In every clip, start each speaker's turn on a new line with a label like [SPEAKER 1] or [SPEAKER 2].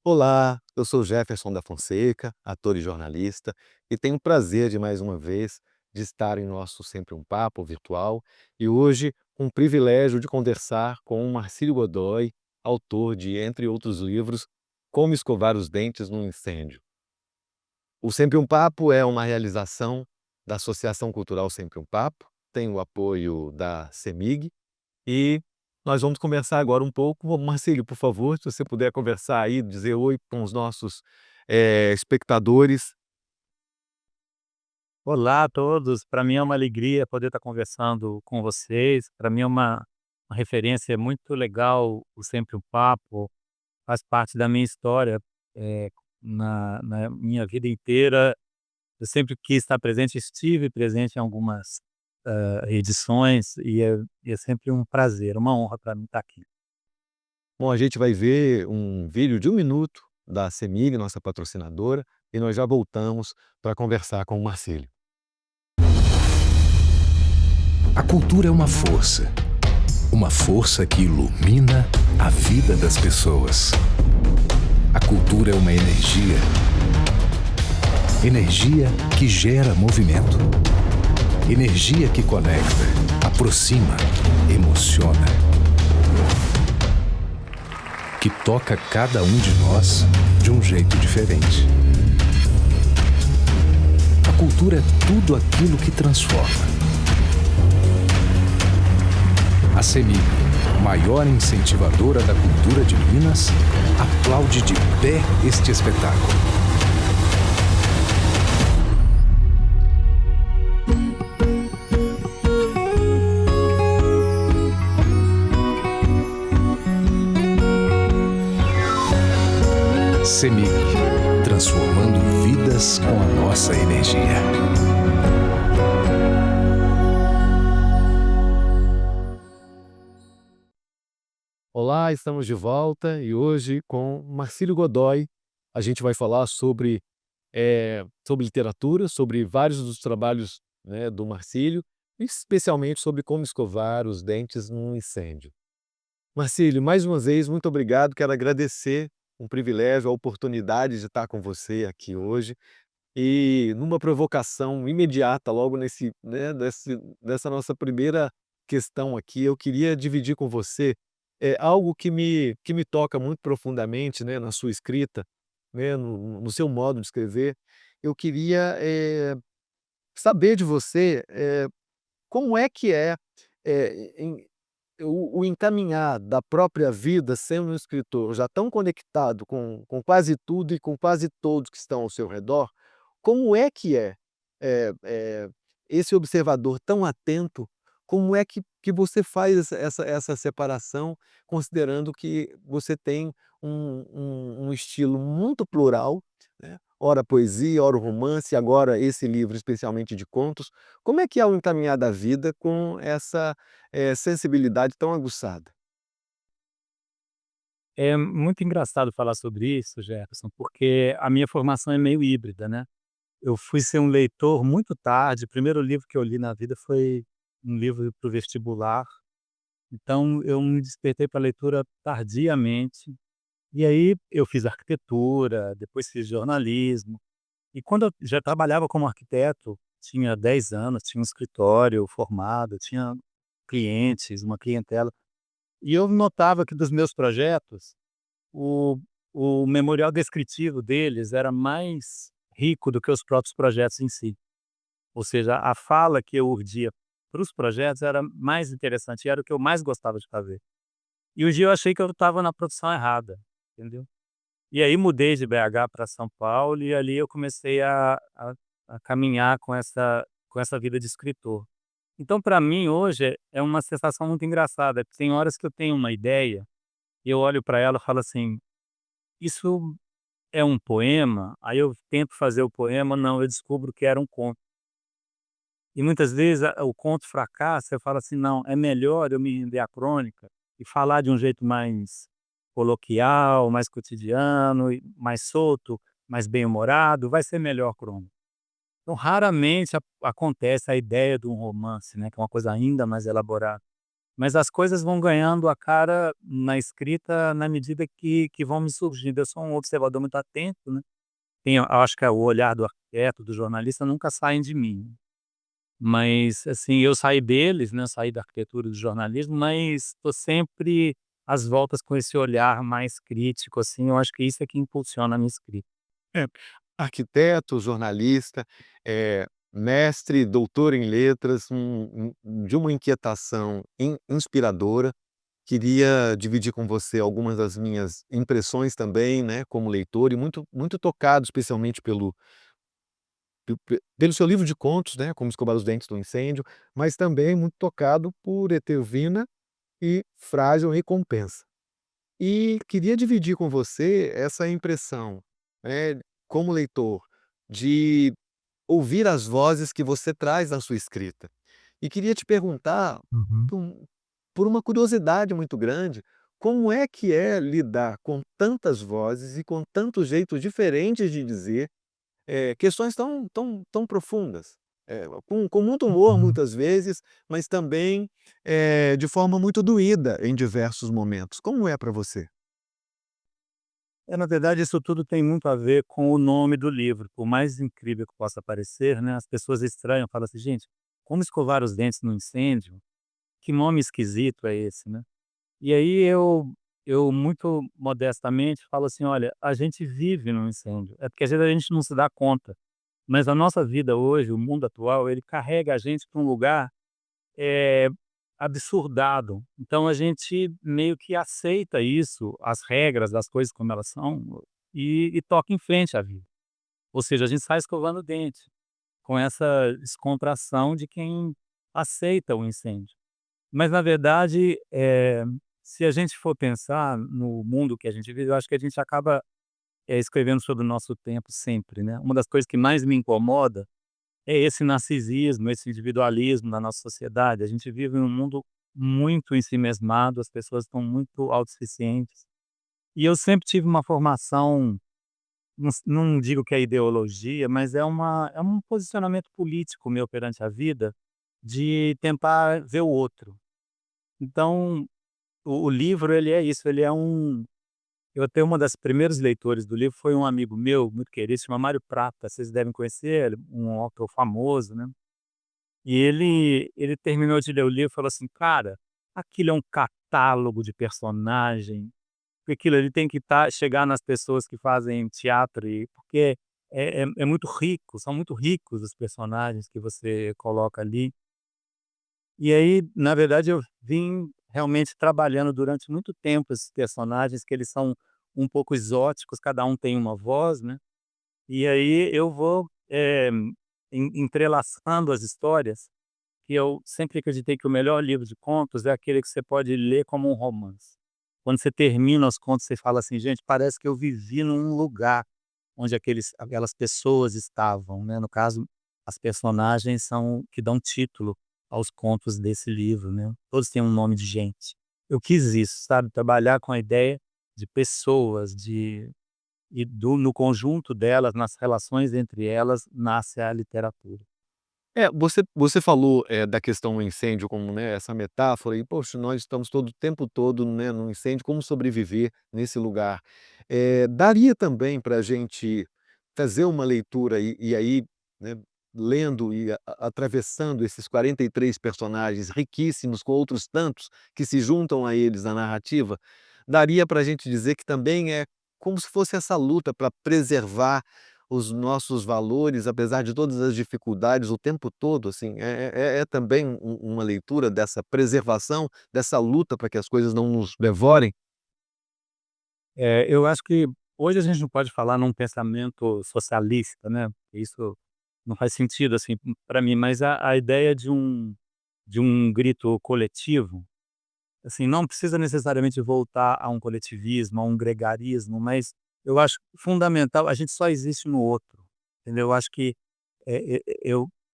[SPEAKER 1] Olá, eu sou Jefferson da Fonseca, ator e jornalista, e tenho o prazer de mais uma vez de estar em nosso Sempre um Papo virtual e hoje com o privilégio de conversar com o Marcílio Godoy, autor de, entre outros livros, Como Escovar os Dentes num Incêndio. O Sempre um Papo é uma realização da Associação Cultural Sempre um Papo, tem o apoio da CEMIG e nós vamos conversar agora um pouco. Ô, Marcílio, por favor, se você puder conversar aí, dizer oi com os nossos, espectadores.
[SPEAKER 2] Olá a todos, para mim é uma alegria poder estar conversando com vocês. Para mim é uma referência muito legal, o Sempre um Papo, faz parte da minha história, eh, na minha vida inteira. Eu sempre quis estar presente, estive presente em algumas, edições e é sempre um prazer, uma honra para mim estar aqui.
[SPEAKER 1] Bom, a gente vai ver um vídeo de 1 minuto da CEMIG, nossa patrocinadora, e nós já voltamos para conversar com o Marcílio.
[SPEAKER 3] A cultura é uma força que ilumina a vida das pessoas. A cultura é uma energia que gera movimento, energia que conecta, aproxima, emociona, que toca cada um de nós de um jeito diferente. A cultura é tudo aquilo que transforma. A CEMIG, maior incentivadora da cultura de Minas, aplaude de pé este espetáculo. CEMIG, transformando vidas com a nossa energia.
[SPEAKER 1] Olá, estamos de volta e hoje com Marcílio Godoy, a gente vai falar sobre literatura, sobre vários dos trabalhos, né, do Marcílio, especialmente sobre como escovar os dentes num incêndio. Marcílio, mais uma vez, muito obrigado, quero agradecer um privilégio, a oportunidade de estar com você aqui hoje e numa provocação imediata, logo nessa nossa primeira questão aqui, eu queria dividir com você algo que me toca muito profundamente, né, na sua escrita, né, no seu modo de escrever. Eu queria saber de você como é que o encaminhar da própria vida sendo um escritor já tão conectado com quase tudo e com quase todos que estão ao seu redor, como é que esse observador tão atento, como é que você faz essa separação, considerando que você tem um estilo muito plural, né, ora poesia, ora o romance, agora esse livro especialmente de contos. Como é que é o encaminhar da vida com essa, sensibilidade tão aguçada?
[SPEAKER 2] É muito engraçado falar sobre isso, Jefferson, porque a minha formação é meio híbrida, né. Eu fui ser um leitor muito tarde, o primeiro livro que eu li na vida foi um livro para o vestibular, então eu me despertei para a leitura tardiamente, e aí eu fiz arquitetura, depois fiz jornalismo, e quando eu já trabalhava como arquiteto, tinha 10 anos, tinha um escritório formado, tinha clientes, uma clientela, e eu notava que dos meus projetos, o o memorial descritivo deles era mais rico do que os próprios projetos em si. Ou seja, a fala que eu urdia para os projetos era mais interessante, e era o que eu mais gostava de fazer. E um dia eu achei que eu estava na profissão errada, entendeu. E aí mudei de BH para São Paulo e ali eu comecei a caminhar com essa vida de escritor. Então para mim hoje é uma sensação muito engraçada, tem horas que eu tenho uma ideia, e eu olho para ela e falo assim: "Isso é um poema?". Aí eu tento fazer o poema, não, eu descubro que era um conto. E muitas vezes o conto fracassa, eu falo assim: "Não, é melhor eu me render à crônica e falar de um jeito mais coloquial, mais cotidiano e mais solto, mais bem-humorado, vai ser melhor crônica". Então raramente acontece a ideia de um romance, né, que é uma coisa ainda mais elaborada. mas as coisas vão ganhando a cara na escrita na medida que vão me surgindo. Eu sou um observador muito atento, né. Eu acho que é o olhar do arquiteto, do jornalista nunca saem de mim. Mas, assim, eu saí deles, né, saí da arquitetura e do jornalismo, mas estou sempre às voltas com esse olhar mais crítico, assim, eu acho que isso é que impulsiona a minha escrita.
[SPEAKER 1] É, arquiteto, jornalista, mestre, doutor em letras, de uma inquietação inspiradora. Queria dividir com você algumas das minhas impressões também, né, como leitor e muito tocado especialmente pelo seu livro de contos, né, Como Escovar os Dentes do Incêndio, mas também muito tocado por Etelvina e Frágil Recompensa. E queria dividir com você essa impressão, né, como leitor, de ouvir as vozes que você traz na sua escrita. E queria te perguntar,
[SPEAKER 2] Uhum.
[SPEAKER 1] por por uma curiosidade muito grande, como é lidar com tantas vozes e com tantos jeitos diferentes de dizer, questões tão profundas? Com muito humor
[SPEAKER 2] Uhum.
[SPEAKER 1] muitas vezes, mas também, de forma muito doída em diversos momentos. Como é para você?
[SPEAKER 2] Na verdade, isso tudo tem muito a ver com o nome do livro, por mais incrível que possa parecer, né, as pessoas estranham, falam assim: "Gente, como escovar os dentes no incêndio? Que nome esquisito é esse, né?" E aí eu muito modestamente falo assim: "Olha, a gente vive num incêndio, é porque às vezes a gente não se dá conta, mas a nossa vida hoje, o mundo atual, ele carrega a gente para um lugar, eh, absurdado. Então a gente meio que aceita isso, as regras das coisas como elas são, e toca em frente à vida. Ou seja, a gente sai escovando o dente, com essa descontração de quem aceita o incêndio. Mas na verdade, se a gente for pensar no mundo que a gente vive, eu acho que a gente acaba, escrevendo sobre o nosso tempo sempre, né. Uma das coisas que mais me incomoda é esse narcisismo, esse individualismo na nossa sociedade. A gente vive num mundo muito ensimesmado, as pessoas estão muito autossuficientes. E eu sempre tive uma formação, não digo que é ideologia, mas é um posicionamento político meu perante a vida, de tentar ver o outro. Então o livro ele é isso, ele é um eu até uma das primeiros leitores do livro foi um amigo meu, muito querido, se chama Mário Prata, vocês devem conhecer ele, um autor famoso, né. E ele terminou de ler o livro e falou assim: "Cara, aquilo é um catálogo de personagem, porque aquilo ali tem que chegar nas pessoas que fazem teatro e porque é muito rico, são muito ricos os personagens que você coloca ali". E aí, na verdade, eu vim realmente trabalhando durante muito tempo esses personagens, que eles são um pouco exóticos, cada um tem uma voz, né. E aí eu vou, entrelaçando as histórias, que eu sempre acreditei que o melhor livro de contos é aquele que você pode ler como um romance. Quando você termina os contos, você fala assim: "Gente, parece que eu vivi num lugar onde aquelas pessoas estavam", né. No caso, as personagens são que dão título aos contos desse livro, né. Todos têm um nome de gente. Eu quis isso, sabe, trabalhar com a ideia de pessoas, no conjunto delas, nas relações entre elas, nasce a literatura.
[SPEAKER 1] Você falou, da questão do incêndio como, né, essa metáfora e, poxa, nós estamos todo o tempo todo, né, num incêndio, como sobreviver nesse lugar? Daria também para a gente fazer uma leitura e aí, né, lendo e atravessando esses 43 personagens riquíssimos, com outros tantos que se juntam a eles na narrativa, daria para a gente dizer que também é como se fosse essa luta para preservar os nossos valores, apesar de todas as dificuldades o tempo todo, assim, é também uma leitura dessa preservação, dessa luta para que as coisas não nos devorem?
[SPEAKER 2] Eu acho que hoje a gente não pode falar num pensamento socialista, né, isso não faz sentido, assim, para mim, mas a ideia de um grito coletivo, assim, não precisa necessariamente voltar a um coletivismo, a um gregarismo, mas eu acho fundamental, a gente só existe no outro, entendeu? Eu acho que,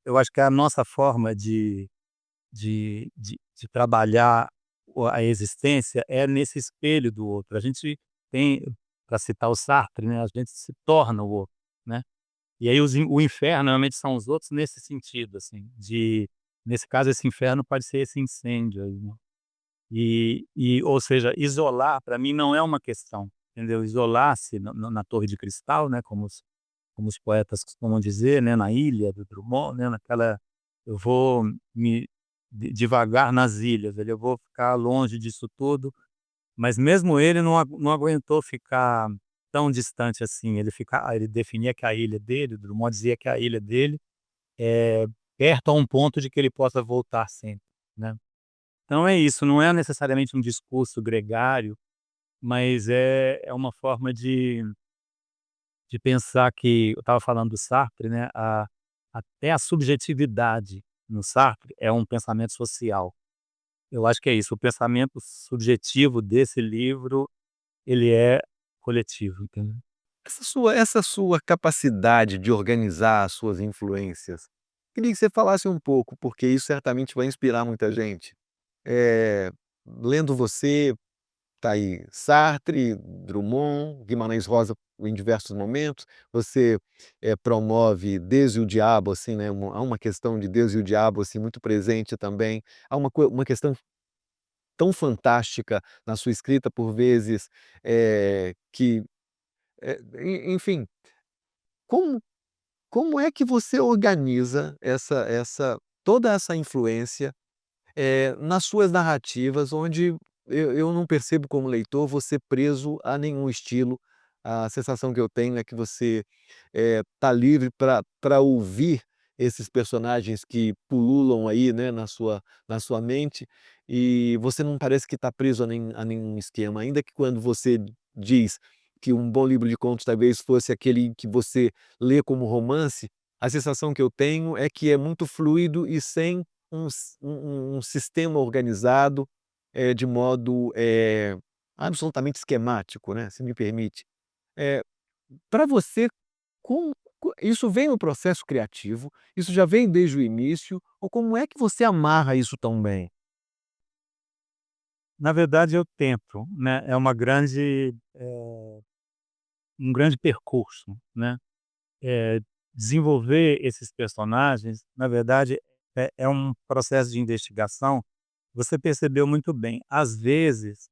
[SPEAKER 2] eu acho que a nossa forma de trabalhar a existência é nesse espelho do outro. A gente tem, para citar o Sartre, né, a gente se torna o outro, né. E aí o inferno normalmente são os outros nesse sentido, assim, nesse caso esse inferno pode ser esse incêndio aí, né. Ou seja, isolar para mim não é uma questão, entendeu? Isolar-se na Torre de Cristal, né, como os poetas costumam dizer, né, na ilha do Drummond, né, naquela eu vou me devagar nas ilhas, eu vou ficar longe disso tudo, mas mesmo ele não aguentou ficar tão distante assim, ele definia que a ilha dele, o Drummond dizia que a ilha dele é perto a um ponto de que ele possa voltar sempre, né. Então é isso, não é necessariamente um discurso gregário, mas é uma forma de pensar que eu estava falando do Sartre, né, até a subjetividade no Sartre é um pensamento social. Eu acho que é isso, o pensamento subjetivo desse livro, ele é coletivo, entendeu.
[SPEAKER 1] Essa sua capacidade de organizar as suas influências, queria que você falasse um pouco, porque isso certamente vai inspirar muita gente. Eh, Lendo você, tá aí Sartre, Drummond, Guimarães Rosa em diversos momentos, você, promove Deus e o Diabo, assim, né, há uma questão de Deus e o Diabo, assim, muito presente também. Há uma questão tão fantástica na sua escrita, por vezes, que, enfim, como como é que você organiza essa toda essa influência, nas suas narrativas, onde eu não percebo como leitor você preso a nenhum estilo. A sensação que eu tenho é que você, tá livre para ouvir esses personagens que pululam aí, né, na sua mente, e você não parece que está preso a nenhum esquema, ainda que quando você diz que um bom livro de contos talvez fosse aquele que você lê como romance, a sensação que eu tenho é que é muito fluido e sem um sistema organizado, de modo, absolutamente esquemático, né, se me permite. Eh, Pra você, como isso vem no processo criativo? Isso já vem desde o início? Ou como é que você amarra isso tão bem?
[SPEAKER 2] Na verdade eu tento, né, é um grande percurso, né. Eh, Desenvolver esses personagens, na verdade, é um processo de investigação. Você percebeu muito bem, às vezes,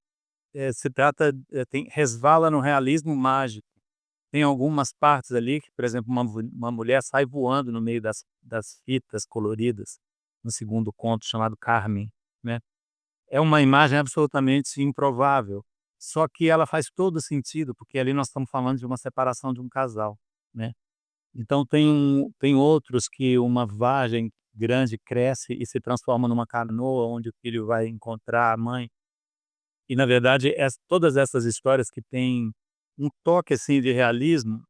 [SPEAKER 2] se trata tem resvala no realismo mágico. Tem algumas partes ali que, por exemplo, uma mulher sai voando no meio das fitas coloridas, no segundo conto chamado Carmen, né. É uma imagem absolutamente improvável, só que ela faz todo sentido, porque ali nós estamos falando de uma separação de um casal, né. Então tem outros que uma vargem grande cresce e se transforma numa canoa onde o filho vai encontrar a mãe. E na verdade todas essas histórias que têm um toque, assim, de realismo,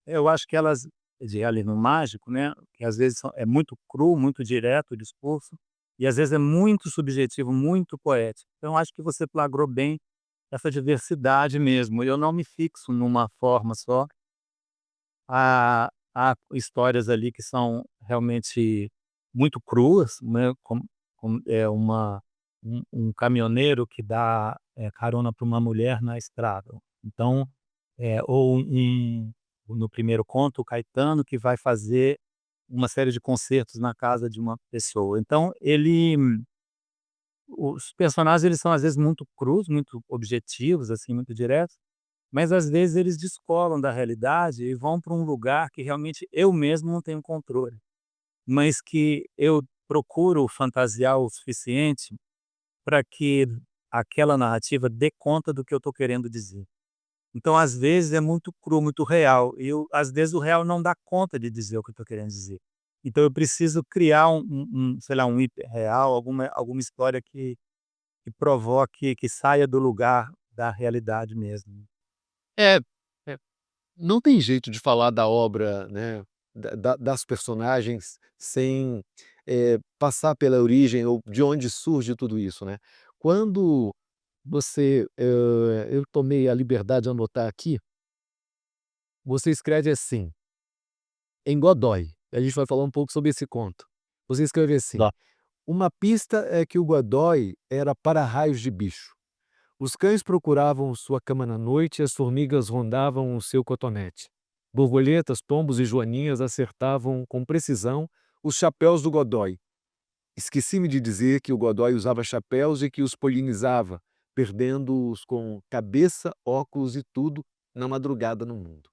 [SPEAKER 2] eu acho que elas de realismo mágico, né, que às vezes é muito cru, muito direto o discurso, e às vezes é muito subjetivo, muito poético. Então eu acho que você flagrou bem essa diversidade mesmo, eu não me fixo numa forma só. Há histórias ali que são realmente muito cruas, né, como é um caminhoneiro que dá, carona para uma mulher na estrada. Então, ou no primeiro conto, o Caetano que vai fazer uma série de concertos na casa de uma pessoa. Então os personagens eles são às vezes muito crus, muito objetivos, assim, muito diretos, mas às vezes eles descolam da realidade e vão para um lugar que realmente eu mesmo não tenho controle, mas que eu procuro fantasiar o suficiente para que aquela narrativa dê conta do que eu estou querendo dizer. Então, às vezes, é muito cru, muito real, e às vezes o real não dá conta de dizer o que eu estou querendo dizer. Então eu preciso criar sei lá, um hiperreal, alguma história que provoque, que saia do lugar da realidade mesmo.
[SPEAKER 1] É, é, não tem jeito de falar da obra, né, das personagens sem, passar pela origem ou de onde surge tudo isso, né. Quando eu tomei a liberdade de anotar aqui, você escreve assim, em Godói, a gente vai falar um pouco sobre esse conto. Você escreve assim:
[SPEAKER 2] Dó.
[SPEAKER 1] "Uma pista é que o Godói era para-raios de bicho. Os cães procuravam sua cama na noite e as formigas rondavam o seu cotonete. Borboletas, pombos e joaninhas acertavam com precisão os chapéus do Godói. Esqueci-me de dizer que o Godoy usava chapéus e que os polinizava, perdendo-os com cabeça, óculos e tudo na madrugada no mundo.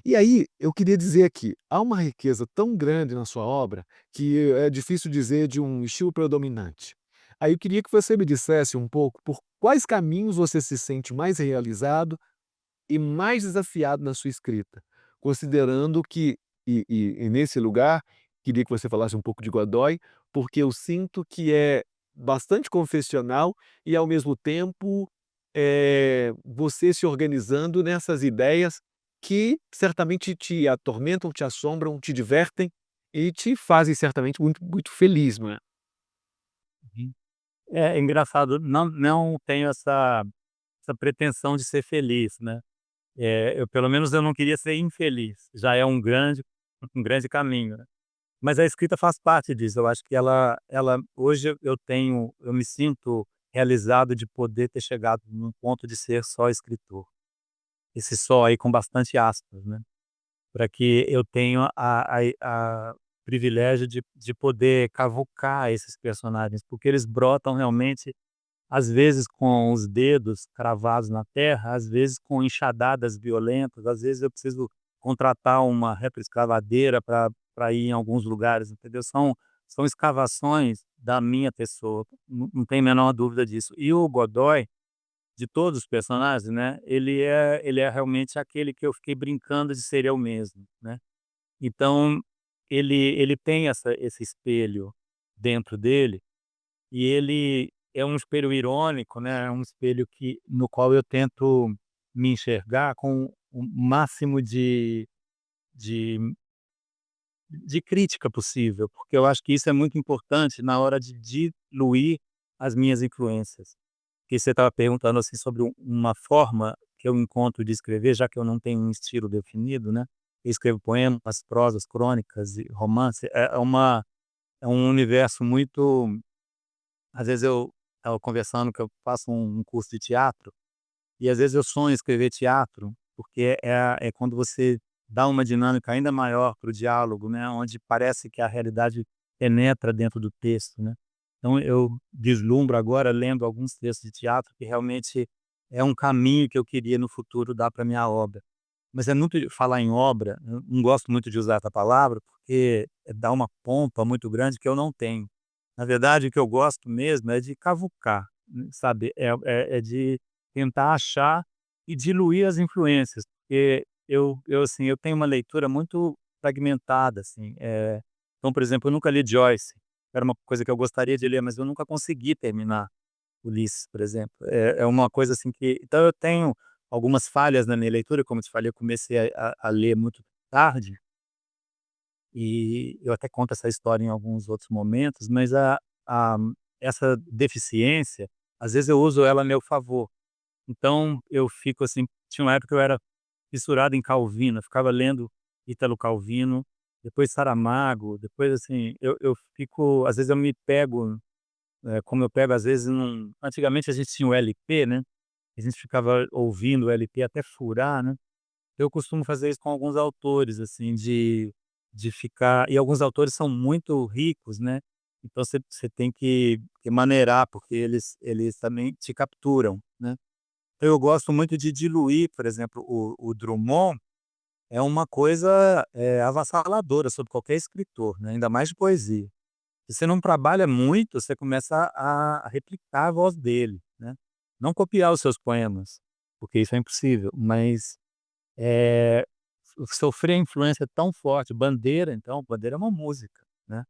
[SPEAKER 1] E aí, eu queria dizer aqui, há uma riqueza tão grande na sua obra que é difícil dizer de um estilo predominante. Aí eu queria que você me dissesse um pouco por quais caminhos você se sente mais realizado e mais desafiado na sua escrita, considerando que e nesse lugar, queria que você falasse um pouco de Godoy, porque eu sinto que é bastante confessional e, ao mesmo tempo, você se organizando nessas ideias que certamente te atormentam, te assombram, te divertem e te fazem certamente muito feliz, não é?
[SPEAKER 2] Uhum. É engraçado, não tenho essa pretensão de ser feliz, né. Eu pelo menos eu não queria ser infeliz, já é um grande caminho, né. Mas a escrita faz parte disso, eu acho que ela hoje eu me sinto realizado de poder ter chegado num ponto de ser só escritor. Esse "só" aí com bastante aspas, né, para que eu tenha a privilégio de poder cavucar esses personagens, porque eles brotam realmente, às vezes com os dedos cravados na terra, às vezes com enxadadas violentas, às vezes eu preciso contratar uma retroescavadeira para ir em alguns lugares, entendeu. São escavações da minha pessoa, não tem a menor dúvida disso. E o Godoy, de todos os personagens, né, ele é realmente aquele que eu fiquei brincando de ser eu mesmo, né. Então, ele tem esse espelho dentro dele, e ele é um espelho irônico, né, é um espelho no qual eu tento me enxergar com o máximo de de crítica possível, porque eu acho que isso é muito importante na hora de diluir as minhas influências. Que você estava perguntando, assim, sobre uma forma que eu encontro de escrever, já que eu não tenho um estilo definido, né. Eu escrevo poemas, prosas, crônicas e romance. É um universo muito. Às vezes eu estava conversando que eu faço um curso de teatro, e às vezes eu sonho em escrever teatro, porque é quando você dá uma dinâmica ainda maior para o diálogo, né, onde parece que a realidade penetra dentro do texto, né. Então eu vislumbro agora, lendo alguns textos de teatro, que realmente é um caminho que eu queria no futuro dar para minha obra. Mas é muito falar em obra, eu não gosto muito de usar essa palavra, porque dá uma pompa muito grande que eu não tenho. Na verdade, o que eu gosto mesmo é de cavucar, sabe, é de tentar achar e diluir as influências, porque assim, eu tenho uma leitura muito fragmentada, assim, então, por exemplo, eu nunca li Joyce, era uma coisa que eu gostaria de ler, mas eu nunca consegui terminar Ulisses, por exemplo. É uma coisa assim que então eu tenho algumas falhas na minha leitura, como eu te falei, eu comecei a ler muito tarde, e eu até conto essa história em alguns outros momentos, mas a essa deficiência, às vezes eu uso ela a meu favor. Então eu fico assim, tinha uma época que eu era fissurado em Calvino, eu ficava lendo Ítalo Calvino, depois Saramago, depois assim, eu fico às vezes eu me pego, como eu pego às vezes antigamente a gente tinha o LP, né, a gente ficava ouvindo o LP até furar, né. Eu costumo fazer isso com alguns autores, assim, de ficar e alguns autores são muito ricos, né, então você tem que maneirar, porque eles também te capturam, né. Então eu gosto muito de diluir, por exemplo, o Drummond é uma coisa, avassaladora sobre qualquer escritor, né, ainda mais de poesia. Se você não trabalha muito, você começa a replicar a voz dele, né. Não copiar os seus poemas, porque isso é impossível, mas, eh, sofrer a influência tão forte. Bandeira é uma música, né,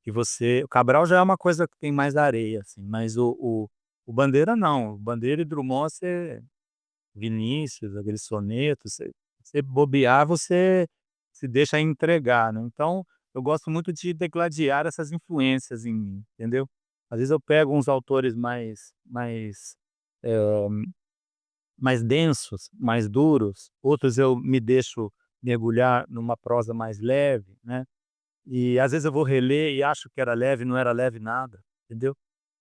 [SPEAKER 2] que você o Cabral já é uma coisa que tem mais areia, assim, mas o Bandeira não, o Bandeira e Drummond Vinícius, aqueles sonetos, você bobear, você se deixa entregar, né. Então, eu gosto muito de degladiar essas influências em mim, entendeu. Às vezes eu pego uns autores eh, mais densos, mais duros, outros eu me deixo mergulhar numa prosa mais leve, né, e às vezes eu vou reler e acho que era leve, não era leve nada, entendeu.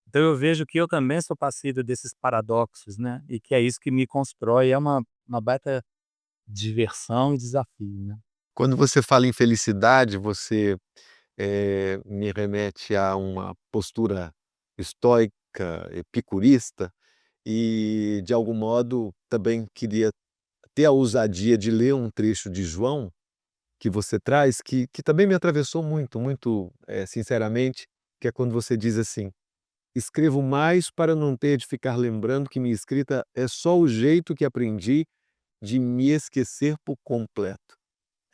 [SPEAKER 2] Então eu vejo que eu também sou passível desses paradoxos, né, e que é isso que me constrói, é uma baita diversão e desafio, né.
[SPEAKER 1] Quando você fala em felicidade, você me remete a uma postura estoica, epicurista, e de algum modo também queria ter a ousadia de ler um trecho de João que você traz, que também me atravessou muito, muito, sinceramente, que é quando você diz assim: "Escrevo mais para não ter de ficar lembrando que minha escrita é só o jeito que aprendi de me esquecer por completo".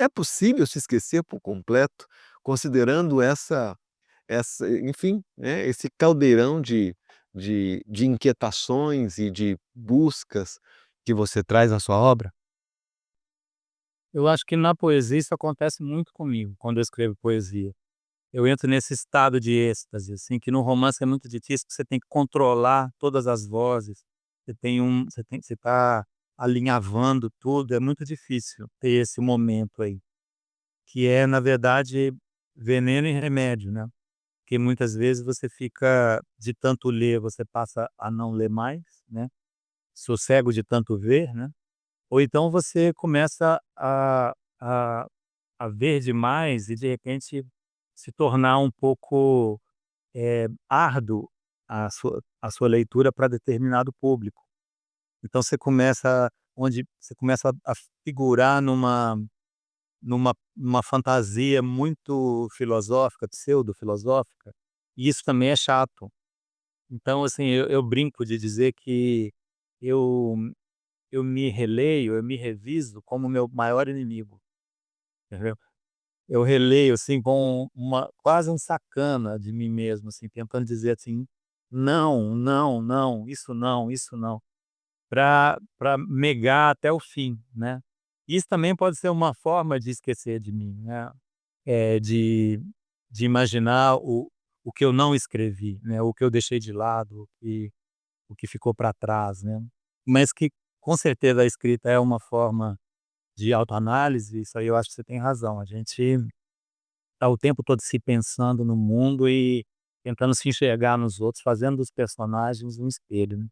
[SPEAKER 1] É possível se esquecer por completo, considerando enfim, né, esse caldeirão de inquietações e de buscas que você traz na sua obra?
[SPEAKER 2] Eu acho que na poesia isso acontece muito comigo, quando eu escrevo poesia. Eu entro nesse estado de êxtase, assim, que no romance é muito difícil, porque você tem que controlar todas as vozes, você tá alinhavando tudo, é muito difícil ter esse momento aí, que é, na verdade, veneno e remédio, né. Porque muitas vezes você fica de tanto ler, você passa a não ler mais, né, sou cego de tanto ver, né, ou então você começa a a ver demais e de repente se tornar um pouco, árduo a sua leitura para determinado público. Então você começa a figurar numa fantasia muito filosófica, pseudo-filosófica, e isso também é chato. Então, assim, eu brinco de dizer que eu eu me releio, eu me reviso como meu maior inimigo, entendeu? Eu releio, assim, com uma quase um sacana de mim mesmo, assim, tentando dizer assim: "Não, não, não, isso não", para negar até o fim, né. Isso também pode ser uma forma de esquecer de mim, né, de imaginar o que eu não escrevi, né, o que eu deixei de lado, o que ficou para trás, né. Mas que com certeza a escrita é uma forma de autoanálise, isso aí eu acho que você tem razão, a gente tá o tempo todo se pensando no mundo e tentando se enxergar nos outros, fazendo dos personagens um espelho, né.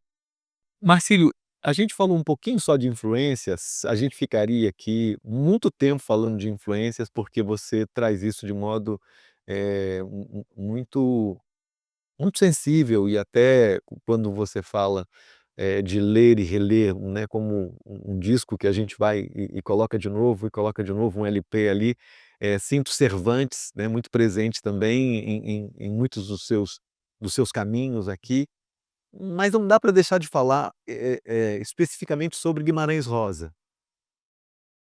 [SPEAKER 1] Marcílio, a gente falou um pouquinho só de influências, a gente ficaria aqui muito tempo falando de influências, porque você traz isso de modo, muito muito sensível e até quando você fala, de ler e reler, né, como um disco que a gente vai e coloca de novo e coloca de novo, um LP ali, sinto Cervantes, né, muito presente também em muitos dos seus caminhos aqui, mas não dá para deixar de falar, especificamente sobre Guimarães Rosa.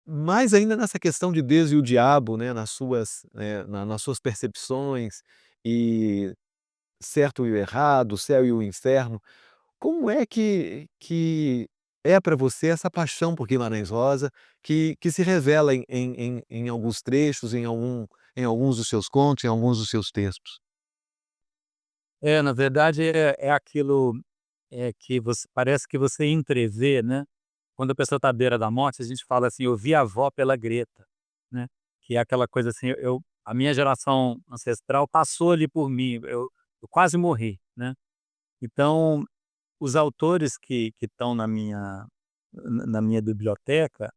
[SPEAKER 1] Mais ainda nessa questão de Deus e o diabo, né, nas suas percepções, e certo e o errado, o céu e o inferno. Como é que é para você essa paixão por Guimarães Rosa, que se revela em alguns trechos, em alguns dos seus contos, em alguns dos seus textos?
[SPEAKER 2] É, na verdade é aquilo, que você parece que você entrevê, né, quando a pessoa está à beira da morte, a gente fala assim: "Eu vi a avó pela greta", né, que é aquela coisa assim, a minha geração ancestral passou ali por mim, eu quase morri, né. Então, os autores que estão na minha biblioteca,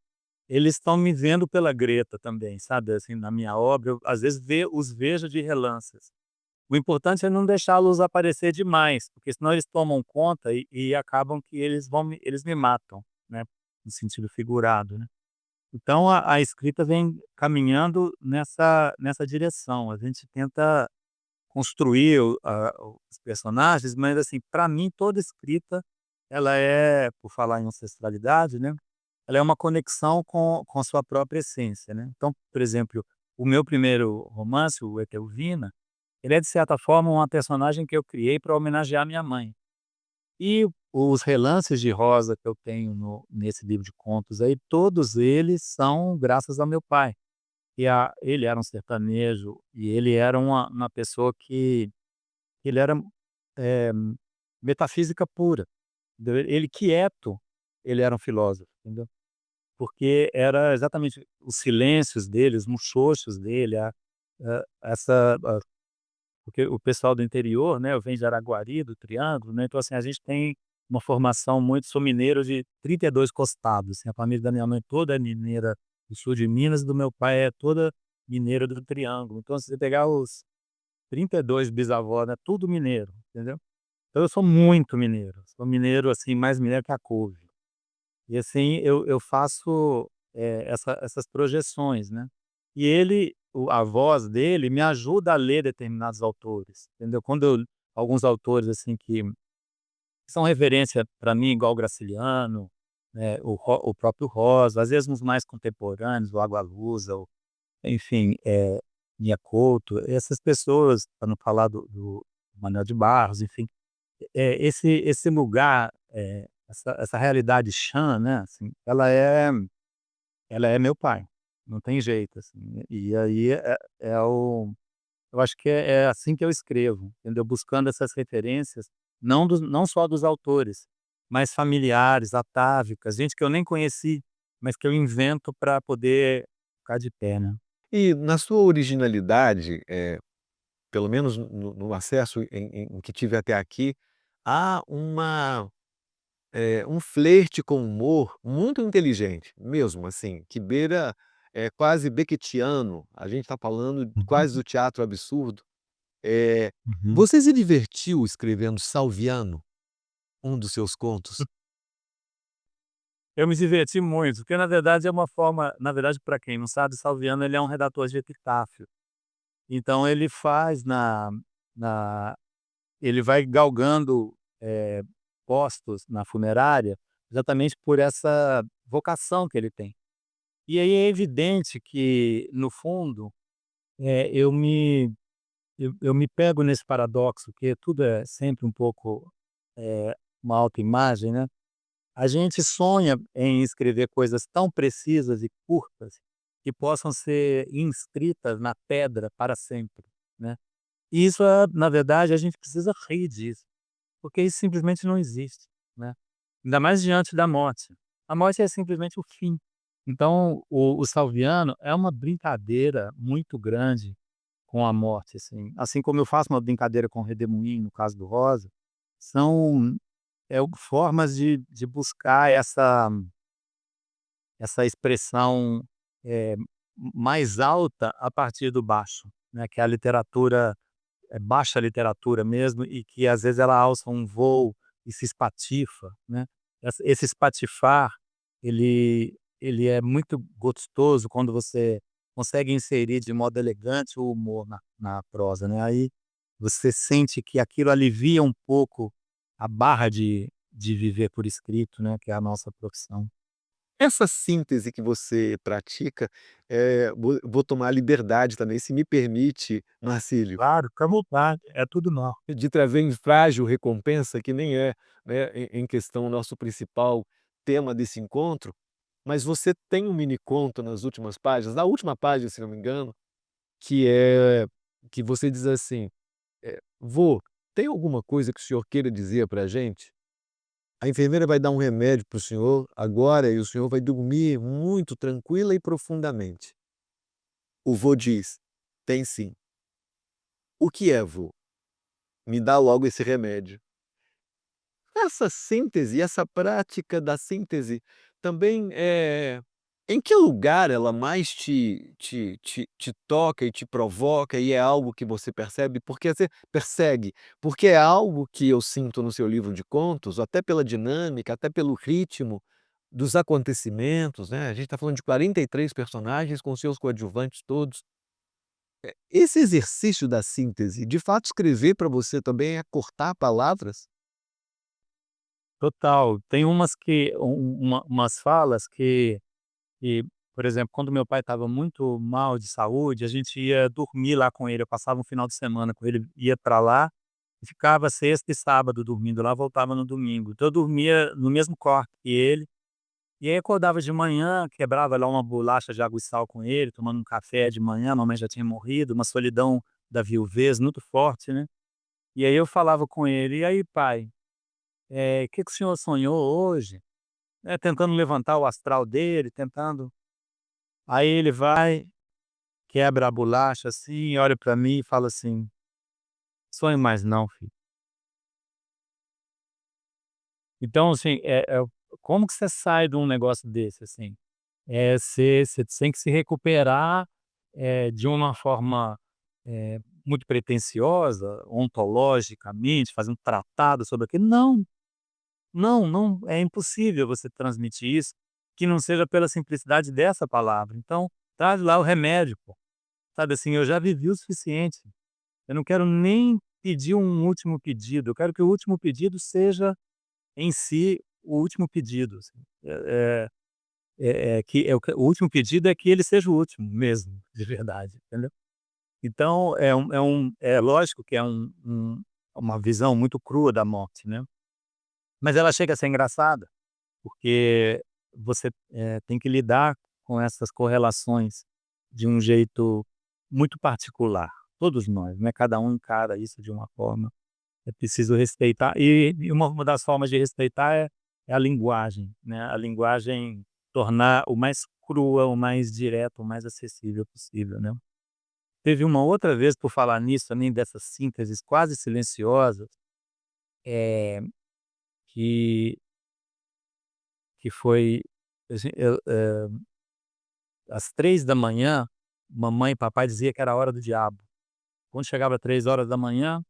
[SPEAKER 2] eles estão me vendo pela greta também, sabe, assim, na minha obra, eu às vezes os vejo de relances. O importante é não deixá-los aparecer demais, porque senão eles tomam conta e acabam que eles me matam, né, no sentido figurado, né. Então a escrita vem caminhando nessa direção, a gente tenta construir os personagens, mas assim, para mim toda escrita, ela é, por falar em ancestralidade, né, ela é uma conexão com a sua própria essência, né. Então, por exemplo, o meu primeiro romance, o Etelvina, ele é de certa forma uma personagem que eu criei para homenagear minha mãe. E os relances de Rosa que eu tenho nesse livro de contos aí, todos eles são graças ao meu pai. Ele era um sertanejo e ele era uma pessoa que ele era, eh, metafísica pura. Entendeu? Ele quieto, ele era um filósofo, entendeu? Porque era exatamente os silêncios dele, os muxoxos dele, essa porque o pessoal do interior, né, eu venho de Araguari, do Triângulo, né, então assim, a gente tem uma formação muito sou mineiro de 32 costados, assim, a família da minha mãe toda é mineira do sul de Minas e do meu pai é toda mineiro do Triângulo. Então, se você pegar os 32 bisavós, né, tudo mineiro, entendeu. Então eu sou mineiro, assim, mais mineiro que a couve. E assim, eu faço, essas projeções, né. E a voz dele me ajuda a ler determinados autores, entendeu. Alguns autores, assim, que são referência para mim, igual o Graciliano, né, o próprio Rosa, às vezes uns mais contemporâneos, o Água Lusa, enfim, Mia Couto, essas pessoas, para não falar do Manuel de Barros, enfim, esse lugar, essa realidade chã, né, assim, ela é meu pai, não tem jeito, assim. E aí eu acho que é assim que eu escrevo, entendeu, buscando essas referências, não só dos autores, mas familiares, atávicas, gente que eu nem conheci, mas que eu invento para poder ficar de pé, né.
[SPEAKER 1] E na sua originalidade, pelo menos no acesso em que tive até aqui, há um flerte com humor muito inteligente, mesmo assim, que beira, quase beckettiano, a gente está falando
[SPEAKER 2] Uhum,
[SPEAKER 1] quase do teatro absurdo. Eh,
[SPEAKER 2] uhum.
[SPEAKER 1] Você se divertiu escrevendo Salviano, um dos seus contos?
[SPEAKER 2] Eu me diverti muito, porque na verdade é uma forma, na verdade, para quem não sabe, Salviano ele é um redator de epitáfio. Então ele faz na ele vai galgando, postos na funerária, exatamente por essa vocação que ele tem. E aí é evidente que, no fundo, eu me pego nesse paradoxo, que tudo é sempre um pouco, uma autoimagem, né. A gente sonha em escrever coisas tão precisas e curtas, que possam ser inscritas na pedra para sempre, né. E isso na verdade, a gente precisa rir disso, porque isso simplesmente não existe, né. Ainda mais diante da morte. A morte é simplesmente o fim. Então o Salviano é uma brincadeira muito grande com a morte, assim. Assim como eu faço uma brincadeira com o redemoinho, no caso do Rosa, são, formas de buscar essa expressão, eh, mais alta a partir do baixo, né, que é a literatura, baixa literatura mesmo, e que às vezes ela alça um voo e se espatifa, né. Esse espatifar, ele é muito gostoso quando você consegue inserir de modo elegante o humor na prosa, né, aí você sente que aquilo alivia um pouco a barra de viver por escrito, né, que é a nossa profissão.
[SPEAKER 1] Essa síntese que você pratica, vou tomar a liberdade também, se me permite, Marcílio,
[SPEAKER 2] Claro, fica à vontade, é tudo nosso.
[SPEAKER 1] de trazer em frágil recompensa, que nem é, né, em questão o nosso principal tema desse encontro, mas você tem um mini conto nas últimas páginas, na última página, se não me engano, que é que você diz assim, "Vô, tem alguma coisa que o senhor queira dizer para a gente? A enfermeira vai dar um remédio para o senhor agora e o senhor vai dormir muito tranquila e profundamente." O vô diz: "Tem sim." "O que é, vô? Me dá logo esse remédio." Essa síntese, essa prática da síntese também, em que lugar ela mais te toca e te provoca e é algo que você percebe? Porque você persegue, porque é algo que eu sinto no seu livro de contos, até pela dinâmica, até pelo ritmo dos acontecimentos, né, a gente está falando de 43 personagens com seus coadjuvantes todos. Esse exercício da síntese, de fato escrever para você também é cortar palavras?
[SPEAKER 2] Total, tem umas que umas falas que, por exemplo, quando meu pai estava muito mal de saúde, a gente ia dormir lá com ele, eu passava um final de semana com ele, ia para lá e ficava sexta e sábado dormindo lá, voltava no domingo. Então eu dormia no mesmo quarto que ele, e aí acordava de manhã, quebrava lá uma bolacha de água e sal com ele, tomando um café de manhã, a mamãe já tinha morrido, uma solidão da viuvez muito forte, né. E aí eu falava com ele: "E aí pai, que o senhor sonhou hoje?", né, tentando levantar o astral dele, tentando. Aí ele vai, quebra a bolacha, assim, olha pra mim e fala assim: "Sonhe mais não, filho". Então, assim, como que você sai de um negócio desse, assim? Você tem que se recuperar, de uma forma muito pretensiosa, ontologicamente, fazer um tratado sobre aquilo. Não, não, não, é impossível você transmitir isso, que não seja pela simplicidade dessa palavra. Então, traz lá o remédio, pô. Sabe assim, eu já vivi o suficiente. Eu não quero nem pedir um último pedido, eu quero que o último pedido seja, em si, o último pedido, assim. Que o último pedido é que ele seja o último mesmo, de verdade, entendeu? Então é lógico que é uma visão muito crua da morte, né, mas ela chega a ser engraçada, porque você, tem que lidar com essas correlações de um jeito muito particular. Todos nós, né, cada um encara isso de uma forma. É preciso respeitar e uma das formas de respeitar é a linguagem, né, a linguagem tornar o mais crua, o mais direto, o mais acessível possível, né. Teve uma outra vez, por falar nisso também, dessas sínteses quase silenciosas, eh, que que foi, assim, às 3 da manhã, mamãe e papai dizia que era a hora do diabo. Quando chegava 3 horas da manhã,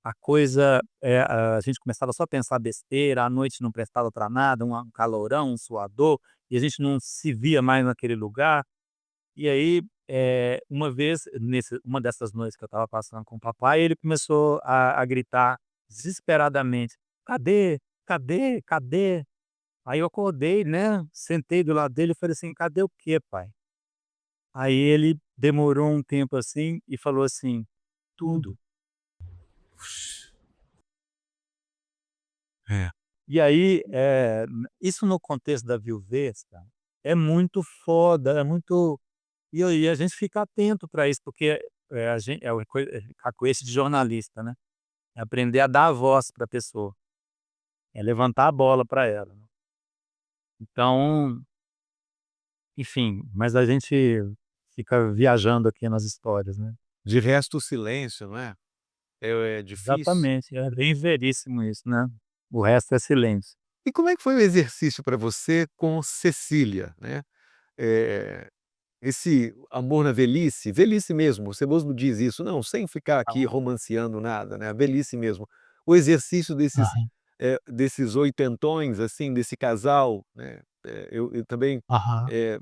[SPEAKER 2] a coisa, a gente começava só a pensar besteira, a noite não prestava para nada, um calorão, um suador, e a gente não se via mais naquele lugar. E aí, uma dessas noites que eu estava passando com o papai, ele começou a gritar desesperadamente: "Cadê? Cadê? Cadê?". Aí eu acordei, né, sentei do lado dele e falei assim: "Cadê o quê, pai?". Aí ele demorou um tempo assim e falou assim: "Tudo". É. E aí, isso no contexto da viuvez, cara, é muito foda, é muito. E a gente fica atento para isso, porque, a gente é uma coisa, a coice de jornalista, né, é aprender a dar a voz para a pessoa, é levantar a bola para ela, né. Então, enfim, mas a gente fica viajando aqui nas histórias, né.
[SPEAKER 1] De resto, o silêncio, não é? É difícil.
[SPEAKER 2] Exatamente, é bem veríssimo isso, né. O resto é silêncio.
[SPEAKER 1] E como é que foi o exercício para você com Cecília, né? Eh, esse amor na velhice, velhice mesmo, você mesmo diz isso, não, sem ficar aqui
[SPEAKER 2] Então,
[SPEAKER 1] romanceando nada, né, a velhice mesmo. O exercício desses,
[SPEAKER 2] aham,
[SPEAKER 1] desses oitentões, assim, desse casal, né, eu também,
[SPEAKER 2] aham.
[SPEAKER 1] eh,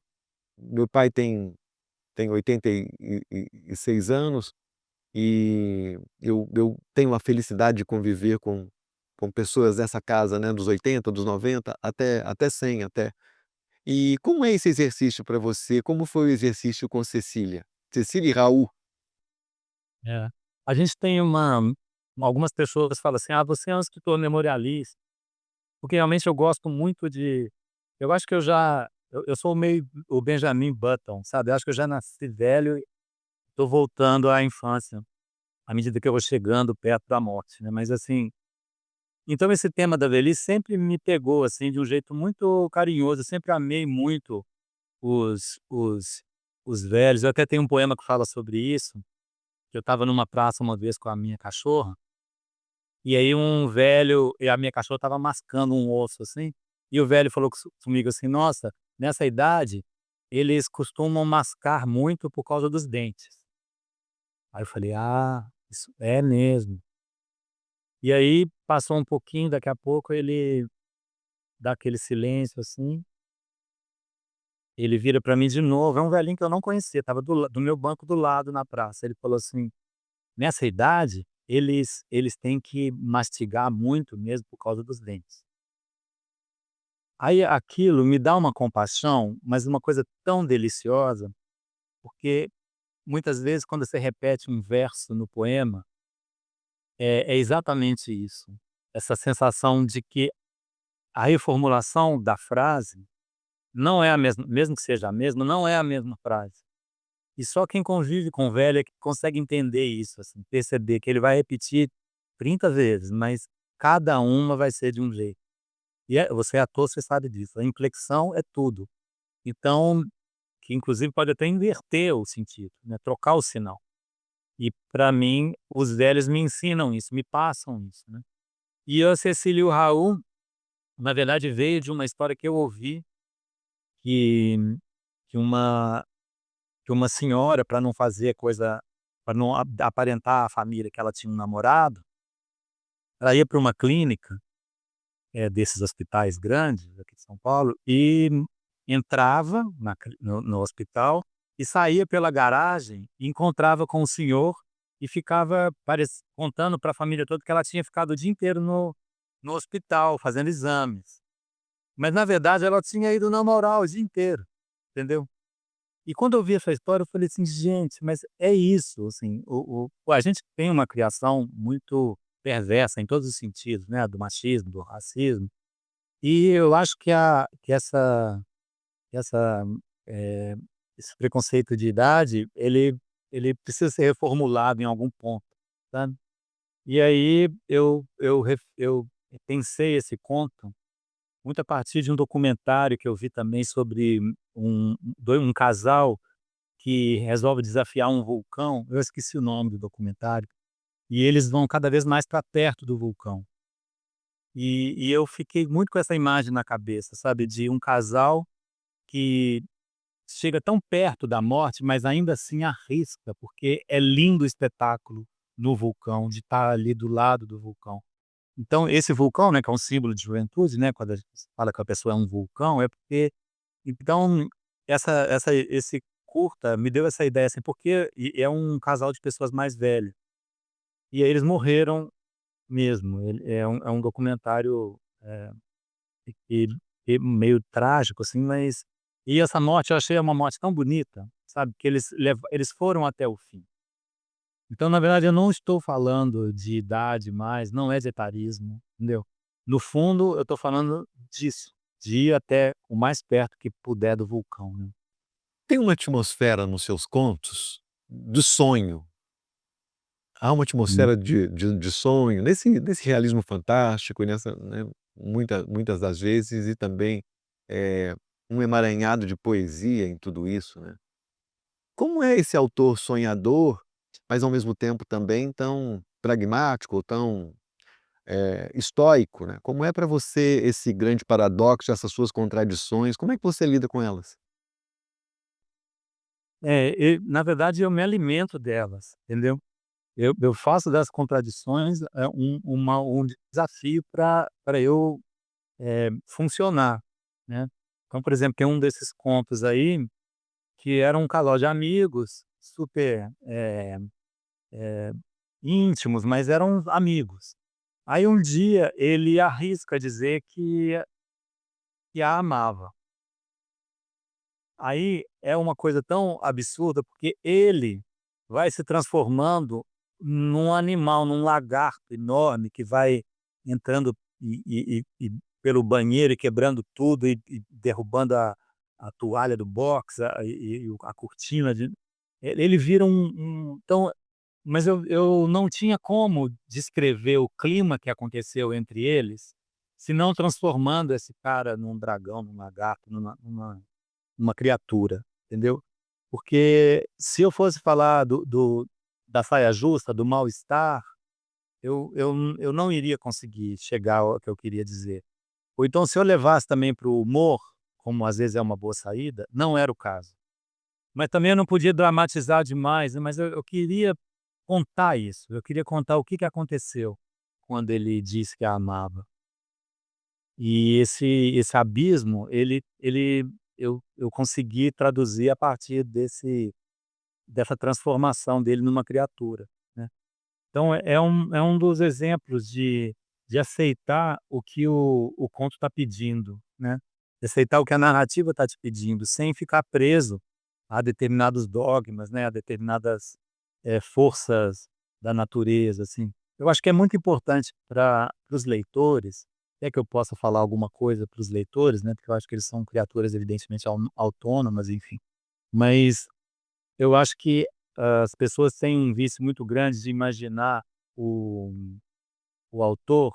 [SPEAKER 1] meu pai tem 86 anos, e eu tenho a felicidade de conviver com pessoas dessa casa, né, dos 80, dos 90, até 100 até. E como é esse exercício para você? Como foi o exercício com Cecília? Cecília e Raul.
[SPEAKER 2] É. A gente tem algumas pessoas falam assim: "Ah, você é um escritor memorialista", porque realmente eu gosto muito de. Eu acho que eu sou meio o Benjamin Button, sabe, eu acho que eu já nasci velho e tô voltando à infância, à medida que eu vou chegando perto da morte, né, mas assim, então esse tema da velhice sempre me pegou, assim, de um jeito muito carinhoso, eu sempre amei muito os velhos, eu até tenho um poema que fala sobre isso, que eu estava numa praça uma vez com a minha cachorra. E aí um velho e a minha cachorra estava mascando um osso, assim, e o velho falou comigo assim: "Nossa, nessa idade, eles costumam mascar muito por causa dos dentes". Aí eu falei: "Ah, isso é mesmo". E aí passou um pouquinho, daqui a pouco ele dá aquele silêncio, assim, ele vira pra mim de novo, é um velhinho que eu não conhecia, estava do meu banco do lado na praça, ele falou assim: "Nessa idade, eles têm que mastigar muito mesmo por causa dos dentes". Aí aquilo me dá uma compaixão, mas uma coisa tão deliciosa, porque muitas vezes quando você repete um verso no poema, é exatamente isso. Essa sensação de que a reformulação da frase não é a mesma, mesmo que seja a mesma, não é a mesma frase. E só quem convive com o velho é que consegue entender isso, assim, perceber que ele vai repetir 30 vezes, mas cada uma vai ser de um jeito. E você é ator, você sabe disso. A inflexão é tudo. Então, que inclusive pode até inverter o sentido, né, trocar o sinal. E para mim, os velhos me ensinam isso, me passam isso, né. E a Cecília e o Raul, na verdade, veio de uma história que eu ouvi, que que uma que uma senhora, para não fazer coisa, para não aparentar à família que ela tinha um namorado, ela ia para uma clínica, desses hospitais grandes aqui de São Paulo, e entrava no hospital e saía pela garagem e encontrava com o senhor e ficava contando para a família toda que ela tinha ficado o dia inteiro no hospital fazendo exames. Mas na verdade ela tinha ido namorar o dia inteiro, entendeu? E quando eu vi essa história eu falei assim: "Gente, mas é isso", assim, a gente tem uma criação muito perversa em todos os sentidos, né, do machismo, do racismo, e eu acho que essa, eh, esse preconceito de idade, ele precisa ser reformulado em algum ponto, sabe. E aí eu pensei esse conto muito a partir de um documentário que eu vi também sobre um casal que resolve desafiar um vulcão, eu esqueci o nome do documentário, e eles vão cada vez mais para perto do vulcão. E eu fiquei muito com essa imagem na cabeça, sabe, de um casal que chega tão perto da morte, mas ainda assim arrisca, porque é lindo o espetáculo no vulcão, de estar ali do lado do vulcão. Então esse vulcão, né, que é um símbolo de juventude, né, quando a gente fala que a pessoa é um vulcão, é porque então esse curta me deu essa ideia, assim, porque é um casal de pessoas mais velhas, e aí eles morreram mesmo. Ele é um documentário, e meio trágico, assim, mas e essa morte eu achei uma morte tão bonita, sabe, que eles foram até o fim. Então, na verdade, eu não estou falando de idade mais, não é de etarismo, entendeu. No fundo, eu estou falando disso, de ir até o mais perto que puder do vulcão, né.
[SPEAKER 1] Tem uma atmosfera nos seus contos do sonho. Há uma
[SPEAKER 2] Hum.
[SPEAKER 1] atmosfera de sonho nesse realismo fantástico e nessa, né, muitas das vezes e também, eh, um emaranhado de poesia em tudo isso, né. Como é esse autor sonhador, mas ao mesmo tempo também tão pragmático ou tão, estoico, né. Como é para você esse grande paradoxo, essas suas contradições, como é que você lida com elas?
[SPEAKER 2] Na verdade, eu me alimento delas, entendeu. Eu faço das contradições, um desafio para eu, funcionar, né. Então, por exemplo, tem um desses contos aí, que era um casal de amigos, super, íntimos, mas eram amigos. Aí um dia ele arrisca dizer que a amava. Aí é uma coisa tão absurda, porque ele vai se transformando num animal, num lagarto enorme que vai entrando e pelo banheiro e quebrando tudo e derrubando a toalha do box, a cortina de ele vira então, mas eu não tinha como descrever o clima que aconteceu entre eles, se não transformando esse cara num dragão, num lagarto, numa criatura, entendeu? Porque se eu fosse falar da saia justa, do mal-estar, eu não iria conseguir chegar ao que eu queria dizer. Ou então se eu levasse também para o humor, como às vezes é uma boa saída, não era o caso. Mas também eu não podia dramatizar demais, né, mas eu queria contar isso, eu queria contar o que que aconteceu quando ele disse que a amava. E esse abismo, eu consegui traduzir a partir dessa transformação dele numa criatura, né. Então é um dos exemplos de aceitar o que o conto está pedindo, né, de aceitar o que a narrativa está te pedindo, sem ficar preso a determinados dogmas, né, a determinadas, forças da natureza, assim. Eu acho que é muito importante para os leitores, é que eu possa falar alguma coisa para os leitores, né, porque eu acho que eles são criaturas evidentemente autônomas, enfim. Mas eu acho que as pessoas têm um vício muito grande de imaginar o o autor